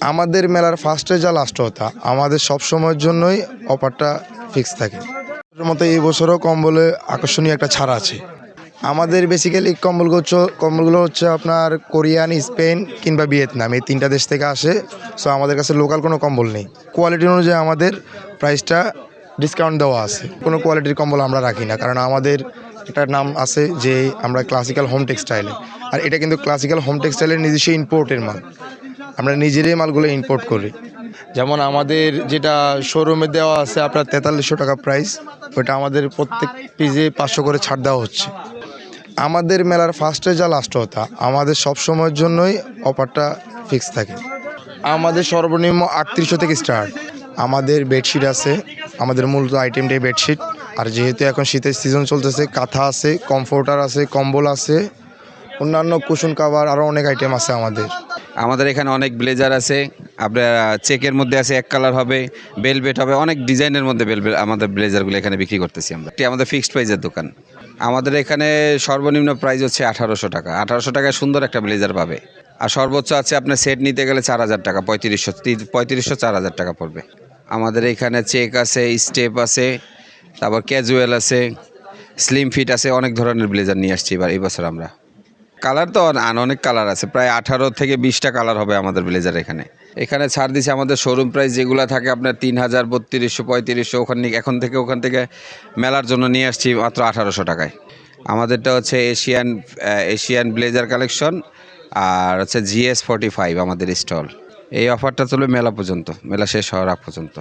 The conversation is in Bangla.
আমাদের মেলার ফার্স্টে যা লাস্ট হতা আমাদের সব সময়ের জন্যই অফারটা ফিক্স থাকে। এর মতো এই বছরও কম্বলে আকর্ষণীয় একটা ছাড় আছে। আমাদের বেসিক্যালি কম্বলগুলো হচ্ছে আপনার কোরিয়ান, স্পেন কিংবা ভিয়েতনাম, এই তিনটা দেশ থেকে আসে। সো আমাদের কাছে লোকাল কোনো কম্বল নেই। কোয়ালিটি অনুযায়ী আমাদের প্রাইসটা ডিসকাউন্ট দেওয়া আছে। কোনো কোয়ালিটির কম্বল আমরা রাখি না, কারণ আমাদের একটা নাম আছে যে আমরা ক্লাসিক্যাল হোম টেক্সটাইলে, আর এটা কিন্তু ক্লাসিক্যাল হোম টেক্সটাইলের নিজস্ব ইম্পোর্টের মাল। আমরা নিজেরাই মালগুলো ইম্পোর্ট করি। যেমন আমাদের যেটা শোরুমে দেওয়া আছে আপনার 4300 টাকা প্রাইস, ওইটা আমাদের প্রত্যেক পিসে 500 করে ছাড় দেওয়া হচ্ছে। আমাদের মেলার ফার্স্টে যা লাস্ট হতা আমাদের সব সময়ের জন্যই অফারটা ফিক্স থাকে। আমাদের সর্বনিম্ন 3800 থেকে স্টার্ট। আমাদের বেডশিট আছে, আমাদের মূলত আইটেমটাই বেডশিট। আর যেহেতু এখন শীতের সিজন চলতেছে, কাঁথা আছে, কমফোর্টার আছে, কম্বল আছে, অন্যান্য কুশন কাভার, আরও অনেক আইটেম আছে আমাদের এখানে অনেক ব্লেজার আছে। আপনার চেকের মধ্যে আছে, এক কালার হবে, বেলভেট হবে, অনেক ডিজাইনের মধ্যে আমাদের ব্লেজারগুলো এখানে বিক্রি করতেছি আমরা। এটি আমাদের ফিক্সড প্রাইজের দোকান। আমাদের এখানে সর্বনিম্ন প্রাইস হচ্ছে 1800 টাকা। 1800 টাকায় সুন্দর একটা ব্লেজার পাবে। আর সর্বোচ্চ আছে আপনার সেট নিতে গেলে 4000 টাকা, 3500 4000 টাকা পড়বে। আমাদের এখানে চেক আছে, স্টেপ আছে, তারপর ক্যাজুয়াল আছে, স্লিম ফিট আছে, অনেক ধরনের ব্লেজার নিয়ে আসছি এই বছর আমরা। কালার তো অনেক কালার আছে, প্রায় 18 থেকে 20টা কালার হবে আমাদের ব্লেজার। এখানে ছাড় দিছে। আমাদের শোরুম প্রাইস যেগুলো থাকে আপনার 3000, 3200, 3500, ওখান থেকে মেলার জন্য নিয়ে আসছি মাত্র 1800 টাকায়। আমাদেরটা হচ্ছে এশিয়ান ব্লেজার কালেকশন, আর হচ্ছে GS45 আমাদের স্টল। এই অফারটা চলবে মেলা পর্যন্ত, মেলা শেষ হওয়ার আগ পর্যন্ত।